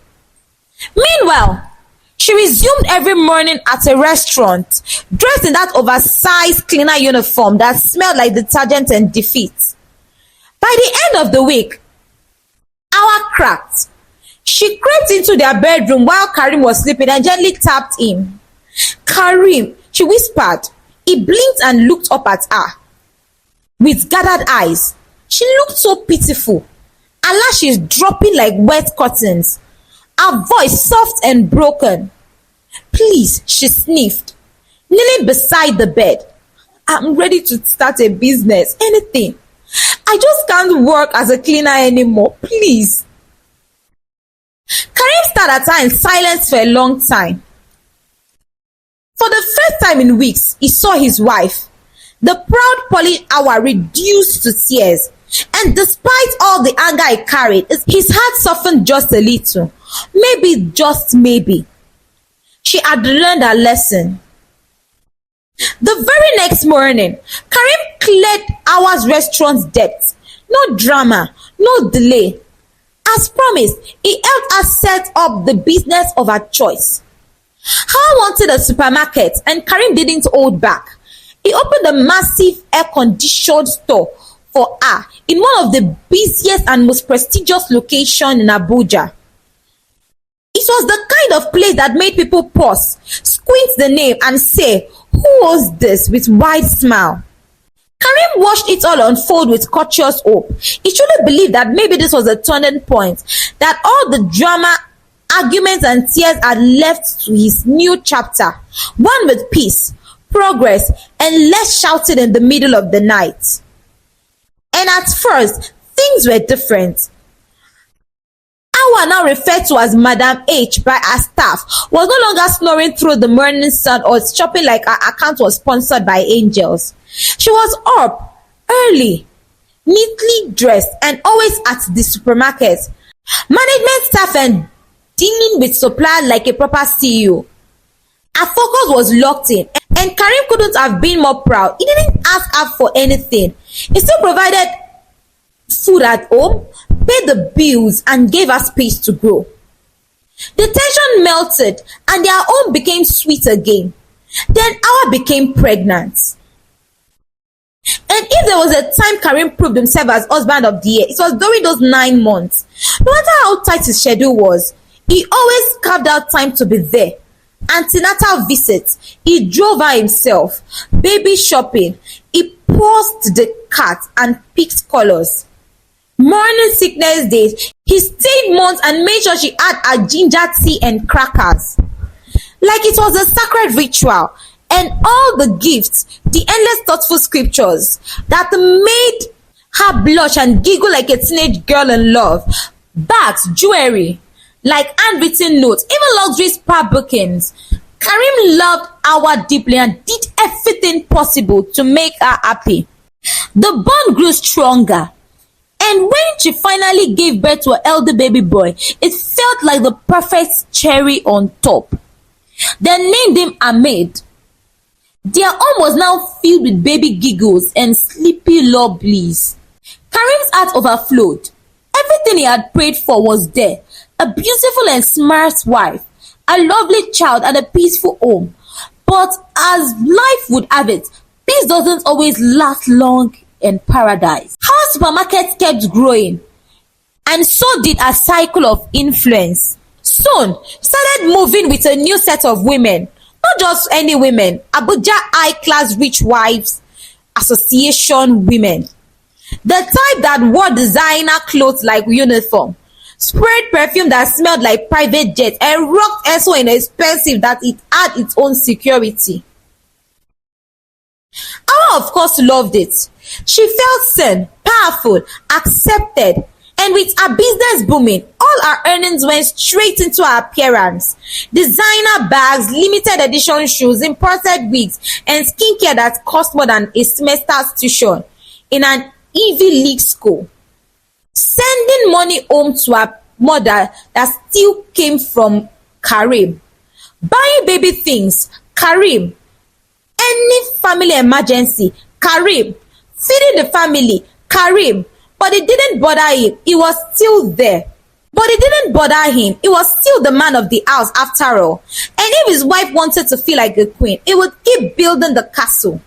Meanwhile, she resumed every morning at a restaurant, dressed in that oversized cleaner uniform that smelled like detergent and defeat. By the end of the week, hour cracked. She crept into their bedroom while Karim was sleeping and gently tapped him. Karim, she whispered. He blinked and looked up at her. With gathered eyes, she looked so pitiful. Her lashes dropping like wet curtains. Her voice soft and broken. Please, she sniffed, kneeling beside the bed. I'm ready to start a business, anything. I just can't work as a cleaner anymore, please. Karim stared at her in silence for a long time. For the first time in weeks, he saw his wife. The proud polished Howa reduced to tears. And despite all the anger he carried, his heart softened just a little. Maybe, just maybe, she had learned her lesson. The very next morning, Karim cleared Howa's restaurant's debt. No drama, no delay. As promised, he helped her set up the business of her choice. Howa wanted a supermarket and Karim didn't hold back. He opened a massive air-conditioned store for her in one of the busiest and most prestigious locations in Abuja. It was the kind of place that made people pause, squint the name and say, who was this, with wide smile. Karim watched it all unfold with courteous hope. He truly believed that maybe this was a turning point, that all the drama, arguments and tears had left to his new chapter, one with peace, progress, and less shouting in the middle of the night. And at first, things were different. Howa, now referred to as Madam H by her staff, was no longer snoring through the morning sun or shopping like her account was sponsored by angels. She was up early, neatly dressed, and always at the supermarket. Management staff and dealing with suppliers like a proper CEO. Her focus was locked in, and Karim couldn't have been more proud. He didn't ask her for anything. He still provided food at home, paid the bills, and gave her space to grow. The tension melted, and their home became sweet again. Then Howa became pregnant. And if there was a time Karim proved himself as husband of the year, it was during those 9 months. No matter how tight his schedule was, he always carved out time to be there. Antenatal visits, he drove her himself. Baby shopping, he paused the cat and picked colors. Morning sickness days, he stayed months and made sure she had her ginger tea and crackers. Like it was a sacred ritual. And all the gifts, the endless thoughtful scriptures that made her blush and giggle like a teenage girl in love. Bags, jewelry, like handwritten notes, even luxury spa bookings. Karim loved Howa deeply and did everything possible to make her happy. The bond grew stronger. And when she finally gave birth to her elder baby boy, it felt like the perfect cherry on top. They named him Ahmed. Their home was now filled with baby giggles and sleepy lubblies. Karim's heart overflowed. Everything he had prayed for was there: a beautiful and smart wife, a lovely child, and a peaceful home. But as life would have it, peace doesn't always last long in paradise. Our supermarket kept growing, and so did a cycle of influence. Soon, she started moving with a new set of women. Not just any women, Abuja high-class rich wives association women. The type that wore designer clothes like uniform, sprayed perfume that smelled like private jets, and rocked so inexpensive that it had its own security. Awa, of course, loved it. She felt seen, powerful, accepted, and with her business booming, all her earnings went straight into her appearance. Designer bags, limited edition shoes, imported wigs, and skincare that cost more than a semester's tuition in an Ivy League school. Sending money home to her mother that still came from Karim. Buying baby things, Karim. Any family emergency, Karim. Feeding the family, Karim. But it didn't bother him. He was still there. But it didn't bother him. He was still the man of the house after all. And if his wife wanted to feel like a queen, he would keep building the castle.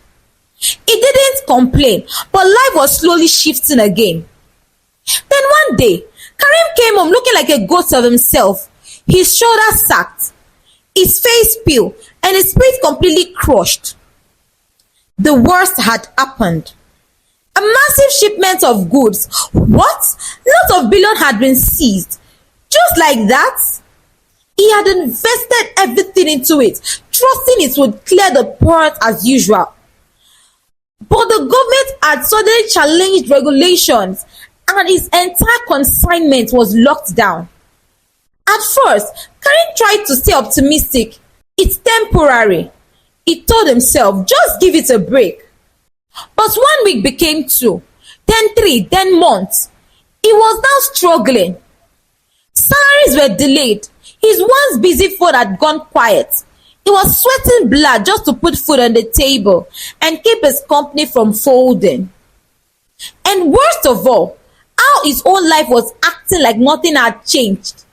He didn't complain, but life was slowly shifting again. Then one day, Karim came home looking like a ghost of himself. His shoulders sagged, his face pale, and his spirit completely crushed. The worst had happened. A massive shipment of goods. What? Lots of billions had been seized. Just like that? He had invested everything into it, trusting it would clear the port as usual. But the government had suddenly challenged regulations, and his entire consignment was locked down. At first, Karim tried to stay optimistic. It's temporary. He told himself, just give it a break. But 1 week became 2, then 3, then months. He was now struggling. Salaries were delayed. His once busy phone had gone quiet. He was sweating blood just to put food on the table and keep his company from folding. And worst of all, how his own life was acting like nothing had changed.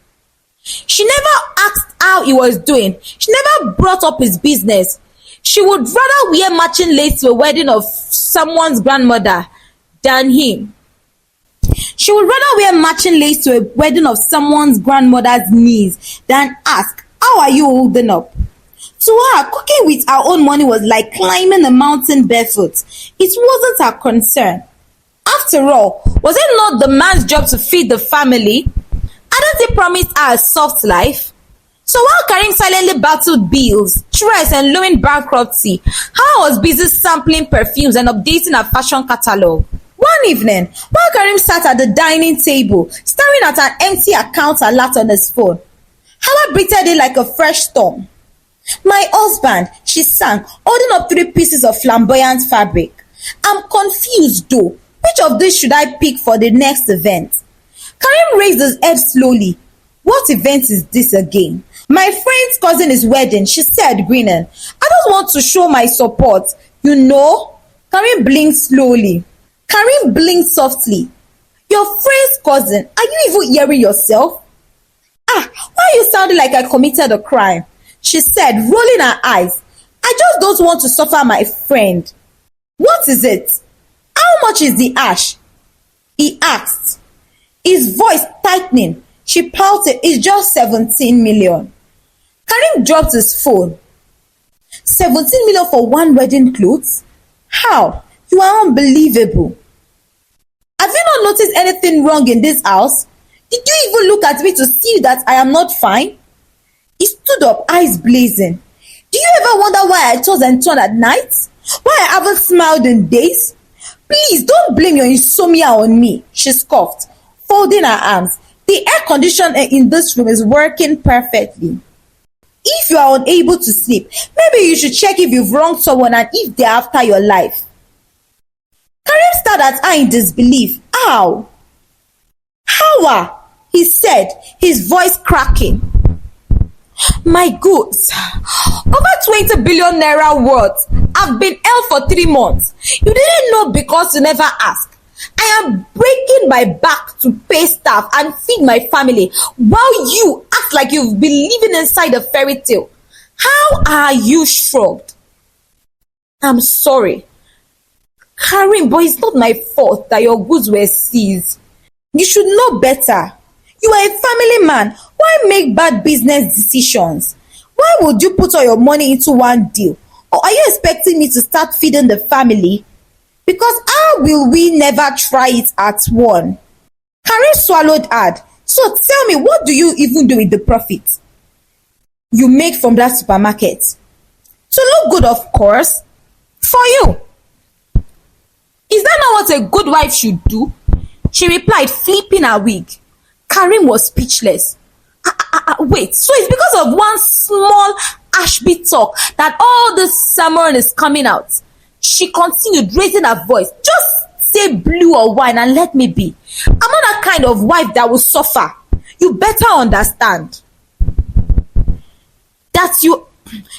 She never asked how he was doing. She never brought up his business. She would rather wear matching lace to a wedding of someone's grandmother than him. She would rather wear matching lace to a wedding of someone's grandmother's niece than ask, how are you holding up? To her, cooking with her own money was like climbing a mountain barefoot. It wasn't her concern. After all, was it not the man's job to feed the family? Hadn't he promised her a soft life? So while Karim silently battled bills, stress, and looming bankruptcy, Howa was busy sampling perfumes and updating her fashion catalog. One evening, while Karim sat at the dining table, staring at an empty account alert on his phone, Howa breathed in like a fresh storm. My husband, she sang, holding up 3 pieces of flamboyant fabric. I'm confused though. Which of these should I pick for the next event? Karim raised his head slowly. What event is this again? My friend's cousin's wedding, she said, grinning. I don't want to show my support, you know. Karim blinked slowly. Karim blinked softly. Your friend's cousin, are you even hearing yourself? Why are you sounding like I committed a crime? She said, rolling her eyes. I just don't want to suffer my friend. What is it? How much is the ash? He asked. His voice tightening. She pouted, it's just 17 million. Karim dropped his phone. 17 million for one wedding clothes? How? You are unbelievable. Have you not noticed anything wrong in this house? Did you even look at me to see that I am not fine? He stood up, eyes blazing. Do you ever wonder why I toss and turn at night? Why I haven't smiled in days? Please don't blame your insomnia on me, she scoffed, folding her arms. The air conditioner in this room is working perfectly. If you are unable to sleep, maybe you should check if you've wronged someone and if they're after your life. Karim stared at her in disbelief. How? Howa, he said, his voice cracking. My goods, over 20 billion naira worth. I've been ill for 3 months. You didn't know because you never asked. I am breaking my back to pay staff and feed my family while you act like you've been living inside a fairy tale. How are you shrugged? I'm sorry, Karim, but it's not my fault that your goods were seized. You should know better. You are a family man. Why make bad business decisions? Why would you put all your money into one deal? Or are you expecting me to start feeding the family? Because how will we never try it at one? Karim swallowed hard. So tell me, what do you even do with the profit you make from that supermarket? To look good, of course. For you. Is that not what a good wife should do? She replied, flipping her wig. Karim was speechless. Wait, so it's because of one small Ashby talk that all this sermon is coming out? She continued, raising her voice. Just say blue or wine and let me be. I'm not that kind of wife that will suffer. You better understand that you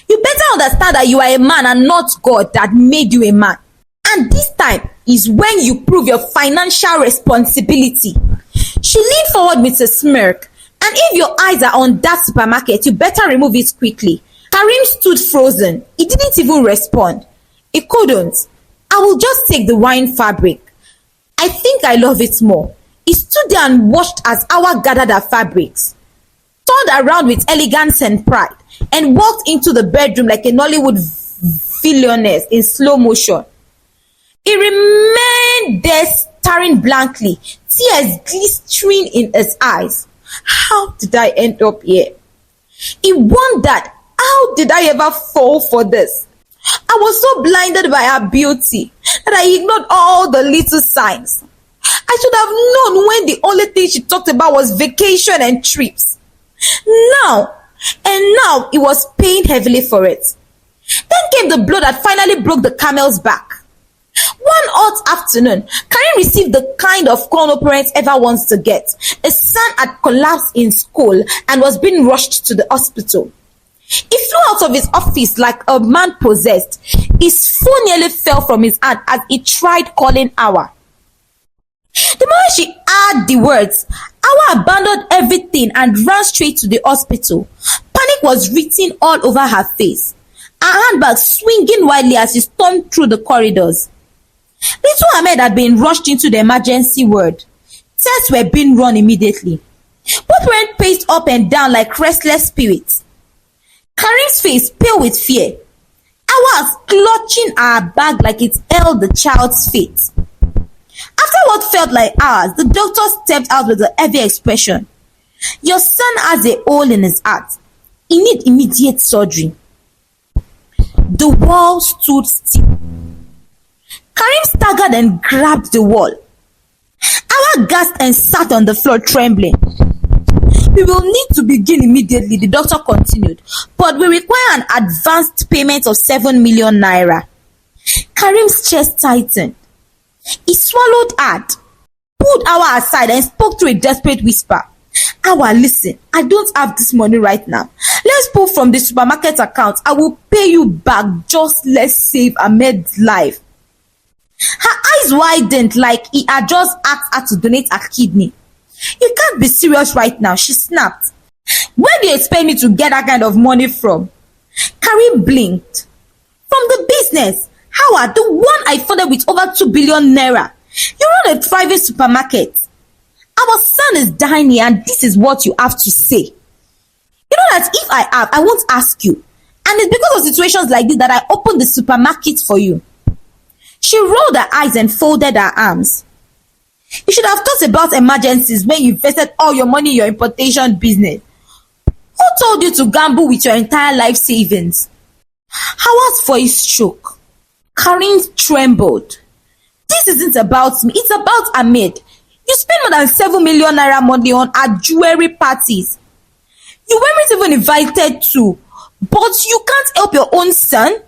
better understand that you are a man and not God that made you a man. And this time is when you prove your financial responsibility. She leaned forward with a smirk. And if your eyes are on that supermarket, you better remove it quickly. Karim stood frozen. He didn't even respond. He couldn't. I will just take the wine fabric. I think I love it more. He stood there and watched as Howa gathered her fabrics, turned around with elegance and pride, and walked into the bedroom like a Nollywood villainess in slow motion. He remained there staring blankly, tears glistering in his eyes. How did I end up here? He wondered, how did I ever fall for this? I was so blinded by her beauty that I ignored all the little signs. I should have known when the only thing she talked about was vacation and trips. Now he was paying heavily for it. Then came the blow that finally broke the camel's back. One hot afternoon, Karim received the kind of call no parent ever wants to get. His son had collapsed in school and was being rushed to the hospital. He flew out of his office like a man possessed. His phone nearly fell from his hand as he tried calling Howa. The moment she heard the words, Howa abandoned everything and ran straight to the hospital. Panic was written all over her face, her handbag swinging wildly as she stormed through the corridors. Little Ahmed had been rushed into the emergency ward. Tests were being run immediately. Both went paced up and down like restless spirits. Karim's face pale with fear. Howa was clutching her bag like it held the child's fate. After what felt like hours, the doctor stepped out with a heavy expression. Your son has a hole in his heart. He needs immediate surgery. The wall stood still. Karim staggered and grabbed the wall. Howa gasped and sat on the floor trembling. We will need to begin immediately, the doctor continued, but we require an advanced payment of 7 million naira. Karim's chest tightened. He swallowed hard, pulled Howa aside and spoke through a desperate whisper. Howa, listen, I don't have this money right now. Let's pull from the supermarket account. I will pay you back. Just let's save Ahmed's life. Her eyes widened like he had just asked her to donate her kidney. You can't be serious right now, she snapped. Where do you expect me to get that kind of money from? Karim blinked. From the business. Howa, the one I funded with over 2 billion naira. You run a thriving supermarket. Our son is dying here and this is what you have to say. You know that if I have, I won't ask you. And it's because of situations like this that I opened the supermarket for you. She rolled her eyes and folded her arms. You should have thought about emergencies when you invested all your money in your importation business. Who told you to gamble with your entire life savings? Howa's voice shook. Karim trembled. This isn't about me, it's about Ahmed. You spend more than 7 million naira money on our jewelry parties. You weren't even invited to, but you can't help your own son?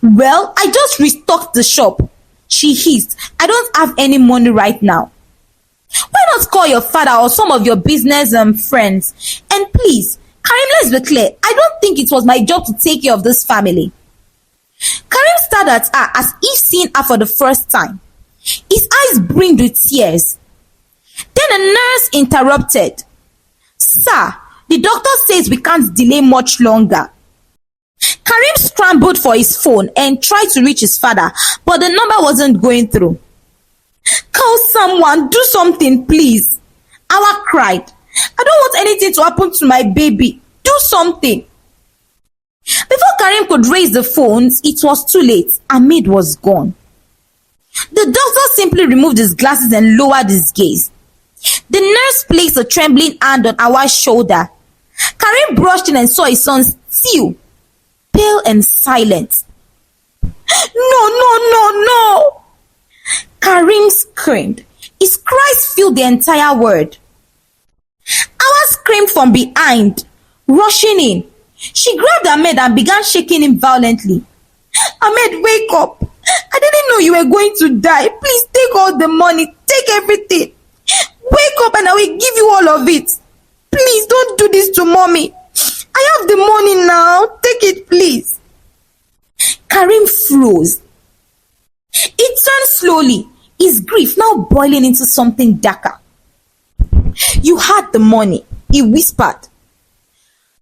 Well, I just restocked the shop. She hissed. I don't have any money right now. Why not call your father or some of your business friends? And please, Karim, let's be clear. I don't think it was my job to take care of this family. Karim stared at her as if seeing her for the first time. His eyes brimmed with tears. Then a nurse interrupted. "Sir, the doctor says we can't delay much longer." Karim scrambled for his phone and tried to reach his father, but the number wasn't going through. "Call someone, do something, please," Howa cried. "I don't want anything to happen to my baby. Do something." Before Karim could raise the phones, it was too late. Ahmed was gone. The doctor simply removed his glasses and lowered his gaze. The nurse placed a trembling hand on Howa's shoulder. Karim brushed in and saw his son still, pale and silent. "No, no, no, no!" Karim screamed. His cries filled the entire ward. Howa screamed from behind, rushing in. She grabbed Ahmed and began shaking him violently. "Ahmed, wake up! I didn't know you were going to die. Please take all the money. Take everything. Wake up and I will give you all of it. Please don't do this to mommy. I have the money now. Take it, please." Karim froze. He turned slowly, his grief now boiling into something darker. "You had the money," he whispered.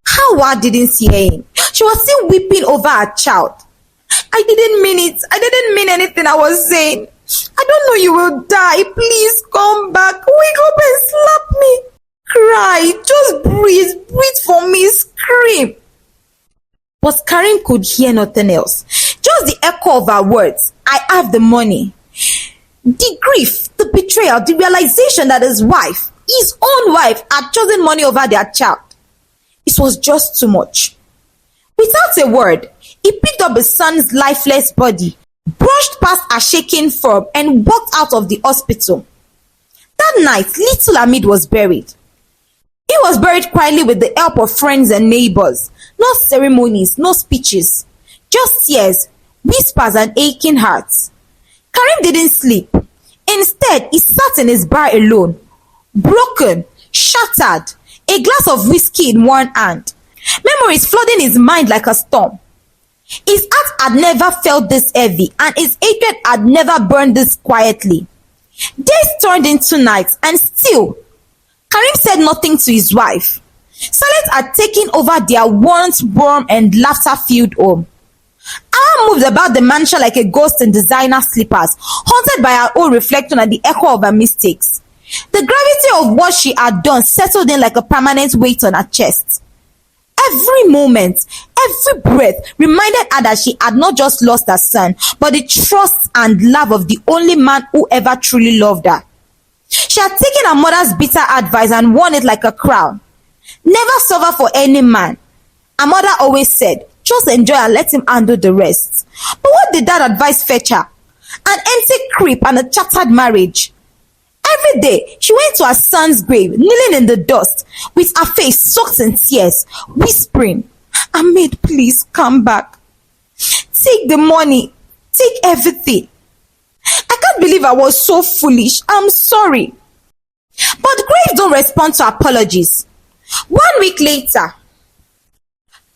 Howa didn't hear him. She was still weeping over her child. "I didn't mean it. I didn't mean anything I was saying. I don't know you will die. Please come back. Wake up and slap me. Cry. Just breathe. Breathe for me. Scream." But Karim could hear nothing else. Just the echo of her words. "I have the money." The grief, the betrayal, the realization that his own wife, had chosen money over their child. It was just too much. Without a word, he picked up his son's lifeless body, brushed past a shaking form, and walked out of the hospital. That night, little Ahmed was buried. He was buried quietly with the help of friends and neighbors. No ceremonies, no speeches. Just tears, whispers, and aching hearts. Karim didn't sleep. Instead, he sat in his bar alone, broken, shattered, a glass of whiskey in one hand. Memories flooding his mind like a storm. His heart had never felt this heavy, and his hatred had never burned this quietly. Days turned into nights, and still, Karim said nothing to his wife. Silence had taken over their once warm and laughter-filled home. Howa moved about the mansion like a ghost in designer slippers, haunted by her own reflection and the echo of her mistakes. The gravity of what she had done settled in like a permanent weight on her chest. Every moment, every breath reminded her that she had not just lost her son, but the trust and love of the only man who ever truly loved her. She had taken her mother's bitter advice and worn it like a crown. Never suffer for any man. Her mother always said, just enjoy and let him handle the rest. But what did that advice fetch her? An empty creep and a shattered marriage. Every day, she went to her son's grave, kneeling in the dust, with her face soaked in tears, whispering, "Ahmed, please come back. Take the money. Take everything. I can't believe I was so foolish. I'm sorry." But graves don't respond to apologies. 1 week later,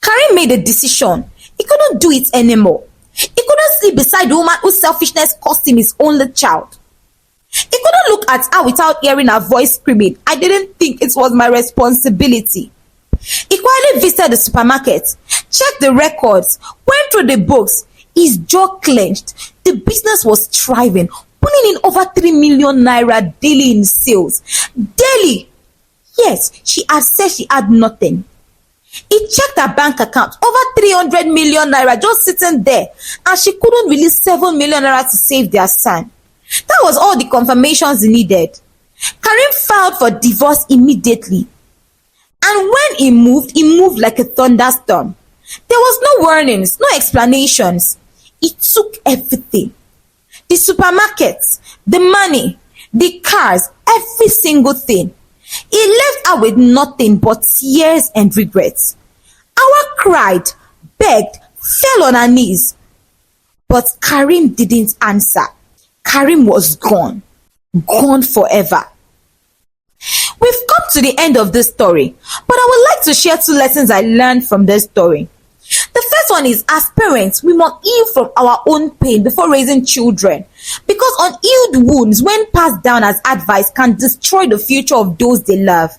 Karim made a decision. He couldn't do it anymore. He couldn't sleep beside the woman whose selfishness cost him his only child. He couldn't look at her without hearing her voice screaming, "I didn't think it was my responsibility." He quietly visited the supermarket, checked the records, went through the books. His jaw clenched. The business was thriving, pulling in over 3 million naira daily in sales. Daily! Yes, she had said she had nothing. He checked her bank account, over 300 million naira just sitting there, and she couldn't release 7 million naira to save their son. That was all the confirmations he needed. Karim filed for divorce immediately. And when he moved like a thunderstorm. There was no warnings, no explanations. He took everything. The supermarkets, the money, the cars, every single thing. He left her with nothing but tears and regrets. Howa cried, begged, fell on her knees. But Karim didn't answer. Karim was gone. Gone forever. We've come to the end of this story, but I would like to share 2 lessons I learned from this story. The first one is, as parents, we must heal from our own pain before raising children, because unhealed wounds, when passed down as advice, can destroy the future of those they love.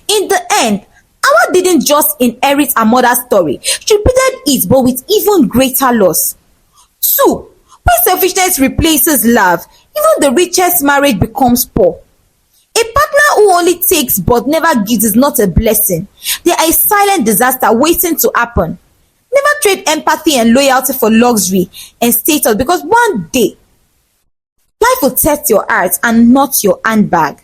In the end, Howa didn't just inherit her mother's story, she repeated it, but with even greater loss. 2. When selfishness replaces love, even the richest marriage becomes poor. A partner who only takes but never gives is not a blessing. They are a silent disaster waiting to happen. Never trade empathy and loyalty for luxury and status, because one day life will test your heart and not your handbag.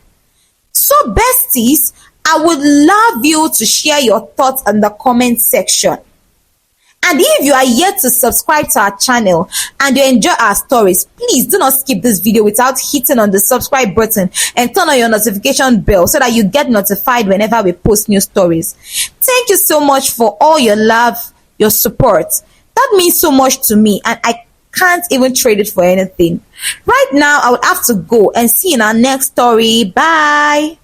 So, besties, I would love you to share your thoughts in the comment section. And if you are yet to subscribe to our channel and you enjoy our stories, please do not skip this video without hitting on the subscribe button and turn on your notification bell so that you get notified whenever we post new stories. Thank you so much for all your love, your support. That means so much to me, and I can't even trade it for anything. Right now, I would have to go and see you in our next story. Bye.